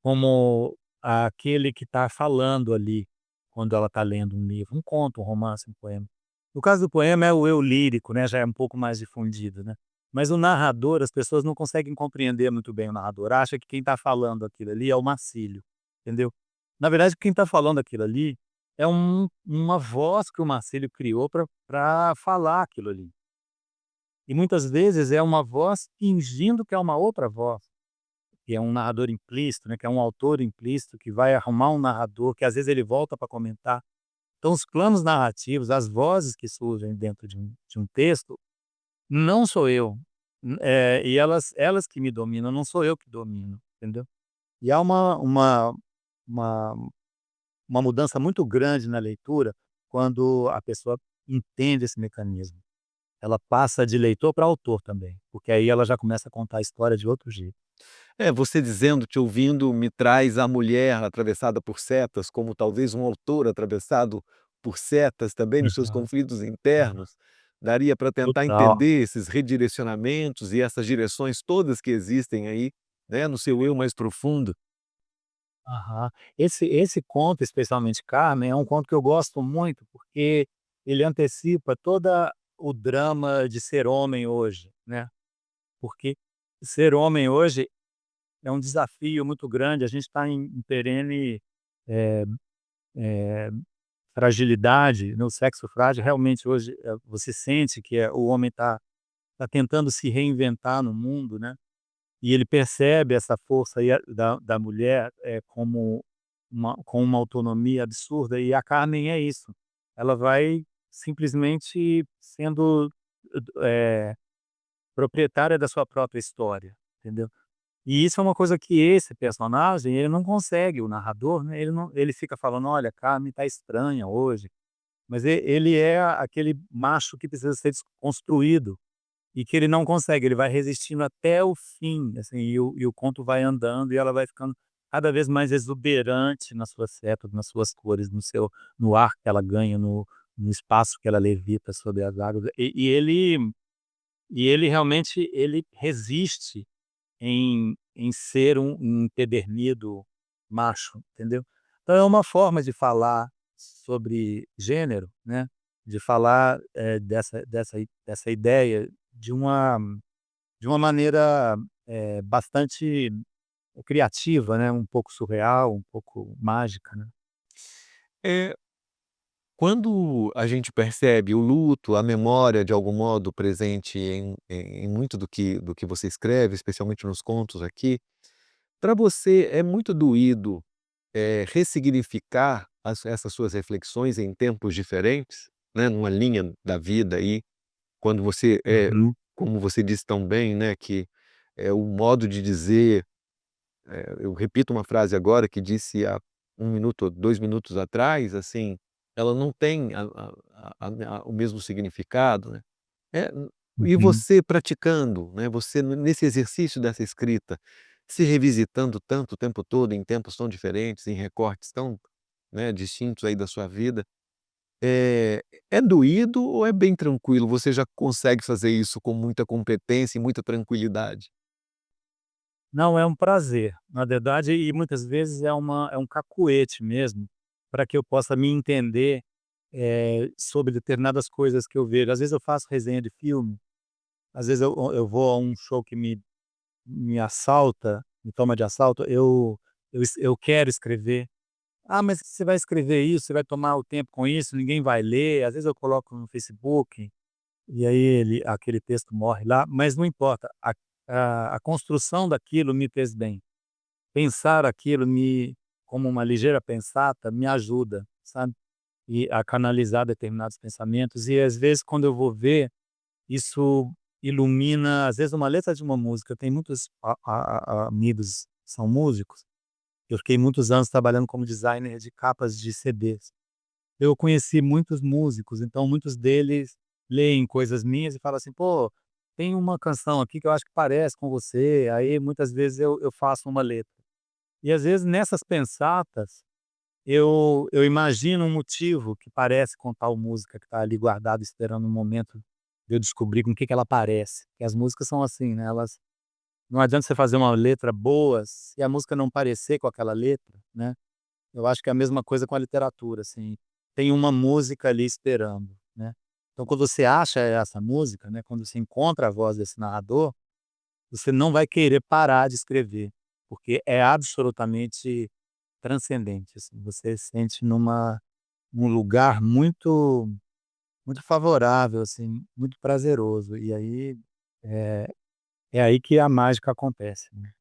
[SPEAKER 2] como aquele que está falando ali, quando ela está lendo um livro, um conto, um romance, um poema. No caso do poema é o eu lírico, né, já é um pouco mais difundido, né. Mas o narrador, as pessoas não conseguem compreender muito bem o narrador, acha que quem está falando aquilo ali é o Marcílio, entendeu. Na verdade quem está falando aquilo ali é uma voz que o Marcílio criou para falar aquilo ali. E muitas vezes é uma voz fingindo que é uma outra voz, que é um narrador implícito, né, que é um autor implícito que vai arrumar um narrador que às vezes ele volta para comentar. Então os planos narrativos, as vozes que surgem dentro de um texto, não sou eu, e elas que me dominam, não sou eu que domino, entendeu? E há uma uma mudança muito grande na leitura, quando a pessoa entende esse mecanismo. Ela passa de leitor para autor também, porque aí ela já começa a contar a história de outro jeito.
[SPEAKER 1] É, você dizendo, te ouvindo, me traz a mulher atravessada por setas, como talvez um autor atravessado por setas também nos seus
[SPEAKER 2] Aham,
[SPEAKER 1] conflitos
[SPEAKER 2] aham.
[SPEAKER 1] internos. Daria para tentar
[SPEAKER 2] Total.
[SPEAKER 1] entender esses redirecionamentos e essas direções todas que existem aí, né, no seu eu mais profundo.
[SPEAKER 2] Aham. Esse conto, especialmente Carmen, é um conto que eu gosto muito, porque ele antecipa toda o drama de ser homem hoje, né. Porque ser homem hoje é um desafio muito grande, a gente está em perene, eh eh, fragilidade, no sexo frágil, realmente hoje, você sente que, o homem está tentando se reinventar no mundo, né, e ele percebe essa força aí da mulher, como com uma autonomia absurda, e a Carmen é isso. Ela vai simplesmente sendo, eh, proprietária da sua própria história, entendeu? E isso é uma coisa que esse personagem, ele não consegue, o narrador, né, ele fica falando: "Olha, Carmen tá estranha hoje", mas ele é aquele macho que precisa ser desconstruído. E que ele não consegue, ele vai resistindo até o fim, assim, e o conto vai andando e ela vai ficando cada vez mais exuberante nas suas setas, nas suas cores, no ar que ela ganha, no espaço que ela levita sobre as águas. E ele realmente ele resiste em ser um empedernido macho, entendeu. Então é uma forma de falar sobre gênero, né, de falar, dessa ideia de uma maneira, bastante criativa, né, um pouco surreal, um pouco mágica, né.
[SPEAKER 1] É, quando a gente percebe o luto, a memória de algum modo presente em muito do que você escreve, especialmente nos contos aqui, para você é muito doído, ressignificar essas suas reflexões em tempos diferentes, né, numa linha da vida aí, quando você,
[SPEAKER 2] Uhum,
[SPEAKER 1] como você disse tão bem, né, que é o modo de dizer, eu repito uma frase agora que disse há 1 minuto ou 2 minutos atrás, assim, ela não tem o mesmo significado, né. É, e
[SPEAKER 2] uhum.
[SPEAKER 1] você praticando, né, você nesse exercício dessa escrita, se revisitando tanto o tempo todo, em tempos tão diferentes, em recortes tão, né, distintos aí da sua vida, é é doído ou é bem tranquilo? Você já consegue fazer isso com muita competência e muita tranquilidade?
[SPEAKER 2] Não, é um prazer, na verdade, e muitas vezes é um cacuete mesmo, para que eu possa me entender, sobre determinadas coisas que eu vejo. Às vezes eu faço resenha de filme, às vezes eu vou a um show que me assalta, me toma de assalto, eu quero escrever. "Ah, mas você vai escrever isso, você vai tomar o tempo com isso, ninguém vai ler", às vezes eu coloco no Facebook, e aí aquele texto morre lá, mas não importa, a construção daquilo me fez bem. Pensar aquilo como uma ligeira pensata me ajuda, sabe, e a canalizar determinados pensamentos, e às vezes quando eu vou ver, isso ilumina, às vezes, uma letra de uma música. Tem muitos amigos que são músicos. Eu fiquei muitos anos trabalhando como designer de capas de CDs. Eu conheci muitos músicos, então muitos deles leem coisas minhas e falam assim: "Pô, tem uma canção aqui que eu acho que parece com você", aí muitas vezes eu faço uma letra. E às vezes nessas pensatas, eu imagino um motivo que parece com tal música que está ali guardado esperando um momento de eu descobrir com o que ela parece. E as músicas são assim, né, elas não adianta você fazer uma letra boa se a música não parecer com aquela letra, né. Eu acho que é a mesma coisa com a literatura, assim, tem uma música ali esperando, né. Então quando você acha essa música, né, quando você encontra a voz desse narrador, você não vai querer parar de escrever, porque é absolutamente transcendente, assim, você sente num lugar muito favorável, assim, muito prazeroso. E aí, é é aí que a mágica acontece, né.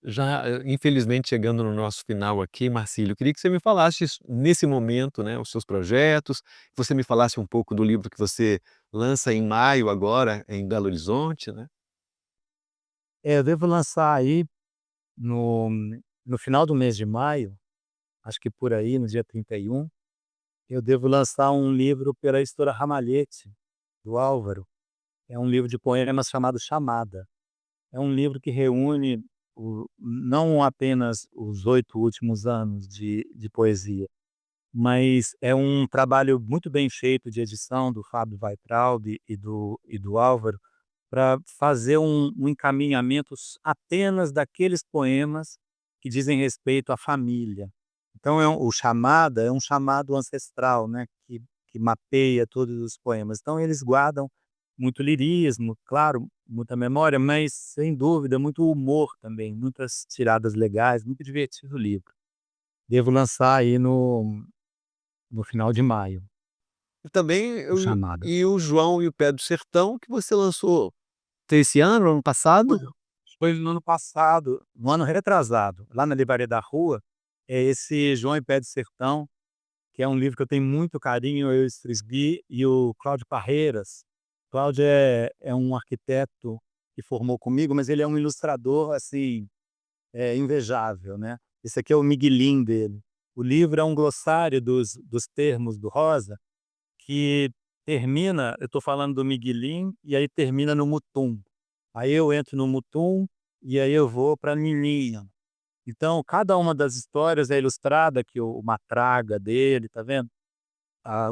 [SPEAKER 1] Já, infelizmente chegando no nosso final aqui, Marcílio, eu queria que você me falasse nesse momento, né, os seus projetos, que você me falasse um pouco do livro que você lança em maio agora em Belo Horizonte, né.
[SPEAKER 2] É, eu devo lançar aí no no final do mês de maio, acho que por aí, no dia 31, eu devo lançar um livro pela editora Ramalhete, do Álvaro. É um livro de poemas chamado Chamada. É um livro que reúne não apenas os 8 últimos anos de poesia, mas é um trabalho muito bem feito de edição do Fábio Weintraub e do Álvaro, para fazer um encaminhamento apenas daqueles poemas que dizem respeito à família. Então o Chamada é um chamado ancestral, né, que mapeia todos os poemas. Então eles guardam muito lirismo, claro, muita memória, mas sem dúvida muito humor também, muitas tiradas legais, muito divertido o livro. Devo lançar aí no final de maio,
[SPEAKER 1] E também
[SPEAKER 2] o
[SPEAKER 1] eu
[SPEAKER 2] Chamada.
[SPEAKER 1] e o João e o Pé do Sertão, que você lançou esse ano, ano passado?
[SPEAKER 2] Foi foi no ano passado, no ano retrasado, lá na Livraria da Rua, é esse João e Pé de Sertão, que é um livro que eu tenho muito carinho, eu escrevi, e o Cláudio Parreiras. Cláudio é um arquiteto que formou comigo, mas ele é um ilustrador, assim, invejável, né. Esse aqui é o miguelim dele. O livro é um glossário dos termos do Rosa, que termina, eu estou falando do miguelim, e aí termina no mutum. Aí eu entro no mutum, e aí eu vou pra nininha. Então, cada uma das histórias é ilustrada, que o matraga dele, tá vendo?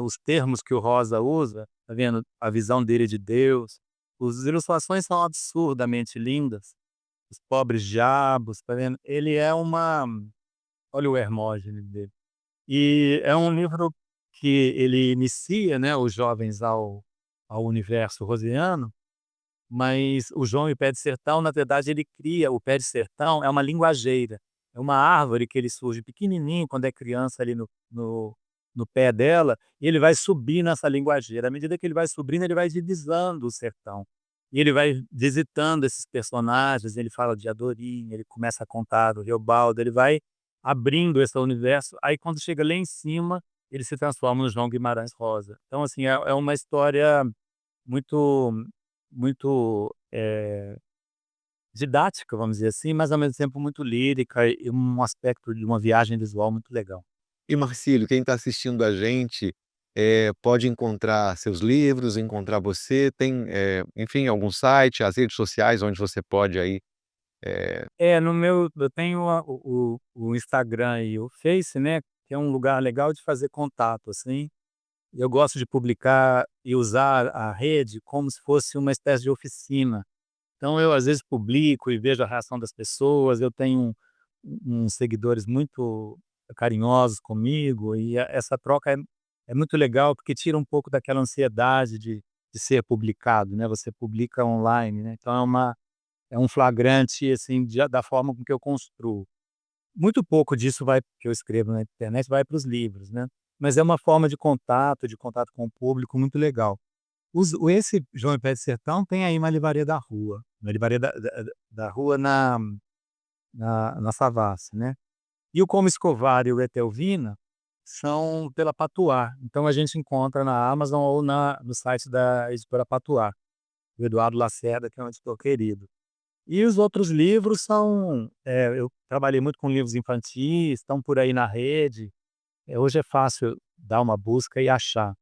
[SPEAKER 2] Os termos que o Rosa usa, tá vendo? A visão dele de Deus. As ilustrações são absurdamente lindas. Os pobres diabos, tá vendo? Ele é uma olha o Hermógenes dele. E é um livro que ele inicia, né, os jovens ao universo rosiano, mas o João e o Pé de Sertão, na verdade, ele cria o Pé de Sertão é uma linguageira, é uma árvore que ele surge pequenininho quando é criança ali no pé dela, e ele vai subir nessa linguageira. À medida que ele vai subindo, ele vai divisando o sertão. E ele vai visitando esses personagens, ele fala de Adorim, ele começa a contar do Reobaldo, ele vai abrindo esse universo, aí quando chega lá em cima, ele se transforma no João Guimarães Rosa. Então assim, é uma história muito muito, didática, vamos dizer assim, mas ao mesmo tempo muito lírica e um aspecto de uma viagem visual muito legal.
[SPEAKER 1] E Marcílio, quem está assistindo a gente, pode encontrar seus livros, encontrar você, tem, enfim, algum site, as redes sociais onde você pode aí, eh
[SPEAKER 2] É, no meu eu tenho o Instagram e o Face, né, que é um lugar legal de fazer contato, assim. Eu gosto de publicar e usar a rede como se fosse uma espécie de oficina. Então eu, às vezes, publico e vejo a reação das pessoas, eu tenho uns seguidores muito carinhosos comigo e essa troca é muito legal, porque tira um pouco daquela ansiedade de ser publicado, né, você publica online, né, então é um flagrante, assim, da forma com que eu construo. Muito pouco disso vai que eu escrevo na internet vai para os livros, né, mas é uma forma de contato com o público muito legal. Esse João e Pé de Sertão tem aí uma livraria da rua, uma livraria da rua na Savassi, né. E o Como Escovar e o Etelvina são pela Patuá, então a gente encontra na Amazon ou no site da editora Patuá, do Eduardo Lacerda, que é um editor querido. E os outros livros são, eu trabalhei muito com livros infantis, estão por aí na rede, hoje é fácil dar uma busca e achar.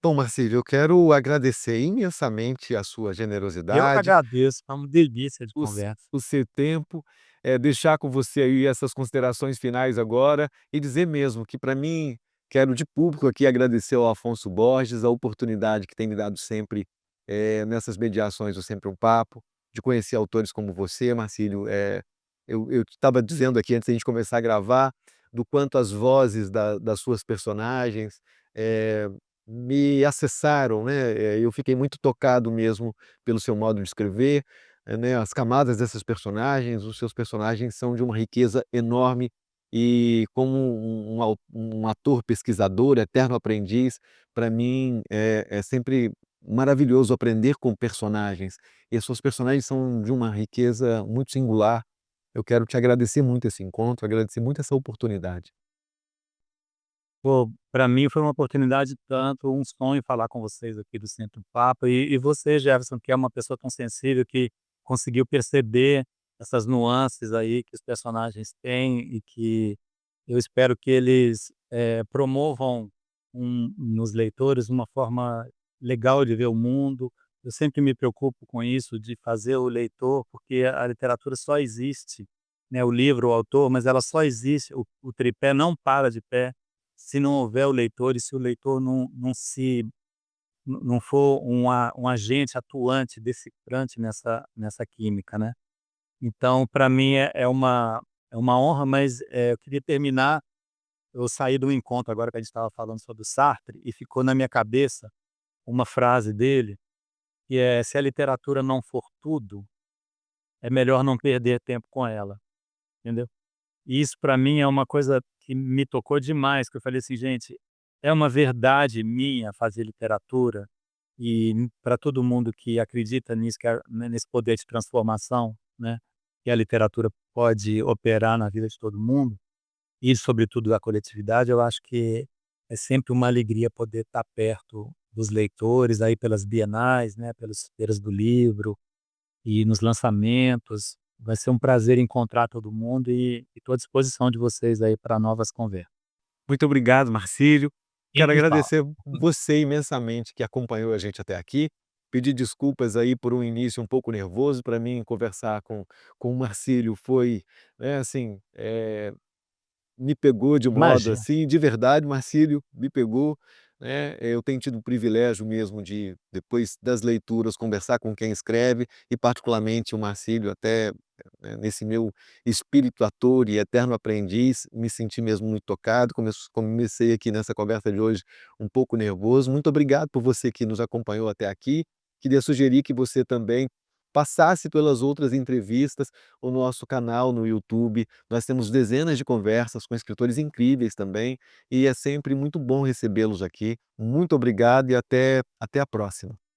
[SPEAKER 1] Bom, Marcílio, eu quero agradecer imensamente a sua
[SPEAKER 2] Eu que
[SPEAKER 1] generosidade,
[SPEAKER 2] agradeço, foi uma delícia de
[SPEAKER 1] o s
[SPEAKER 2] conversa.
[SPEAKER 1] o seu tempo, deixar com você aí essas considerações finais agora e dizer mesmo que para mim, quero de público aqui agradecer ao Afonso Borges, a oportunidade que tem me dado sempre, nessas mediações do Sempre um Papo, de conhecer autores como você, Marcílio. Eu estava dizendo aqui antes da gente começar a gravar, do quanto as vozes das suas personagens, eh, me acessaram, né, eu fiquei muito tocado mesmo pelo seu modo de escrever, né, as camadas dessas personagens, os seus personagens são de uma riqueza enorme e como um ator pesquisador, eterno aprendiz, para mim é sempre maravilhoso aprender com personagens, e as suas personagens são de uma riqueza muito singular. Eu quero te agradecer muito esse encontro, agradecer muito essa oportunidade.
[SPEAKER 2] Pô, pra mim foi uma oportunidade tanto, um sonho falar com vocês aqui do Centro Papa e você, Jefferson, que é uma pessoa tão sensível que conseguiu perceber essas nuances aí que os personagens têm e que eu espero que eles, promovam nos leitores uma forma legal de ver o mundo. Eu sempre me preocupo com isso, de fazer o leitor porque a literatura só existe, né, o livro, o autor, mas ela só existe, o tripé não para de pé se não houver o leitor e se o leitor não for um agente atuante, decifrante nessa química, né. Então para mim é uma honra, mas, eu queria terminar, eu saí do encontro agora que a gente estava falando sobre o Sartre e ficou na minha cabeça uma frase dele, que é: "Se a literatura não for tudo, é melhor não perder tempo com ela", entendeu? E isso para mim é uma coisa que me tocou demais, que eu falei assim: "Gente, é uma verdade minha fazer literatura", e para todo mundo que acredita nisso, que né, nesse poder de transformação, né, que a literatura pode operar na vida de todo mundo, e sobretudo da coletividade, eu acho que é sempre uma alegria poder estar perto dos leitores, aí pelas bienais, né, pelas feiras do livro, e nos lançamentos. Vai ser um prazer encontrar todo mundo e estou à disposição de vocês aí para novas conversas.
[SPEAKER 1] Muito obrigado, Marcílio. Quero
[SPEAKER 2] Sempre falo.
[SPEAKER 1] agradecer você imensamente que acompanhou a gente até aqui. Pedir desculpas aí por um início um pouco nervoso. Para mim conversar com o Marcílio foi, assim, me pegou de modo,
[SPEAKER 2] Imagina.
[SPEAKER 1] assim, de verdade, Marcílio, me pegou, né. Eu tenho tido o privilégio mesmo de, depois das leituras, conversar com quem escreve e particularmente o Marcílio, até, nesse meu espírito ator e eterno aprendiz, me senti mesmo muito tocado, comecei aqui nessa conversa de hoje um pouco nervoso. Muito obrigado por você que nos acompanhou até aqui. Queria sugerir que você também passasse pelas outras entrevistas, o nosso canal no YouTube. Nós temos dezenas de conversas com escritores incríveis também, e é sempre muito bom recebê-los aqui. Muito obrigado e até a próxima.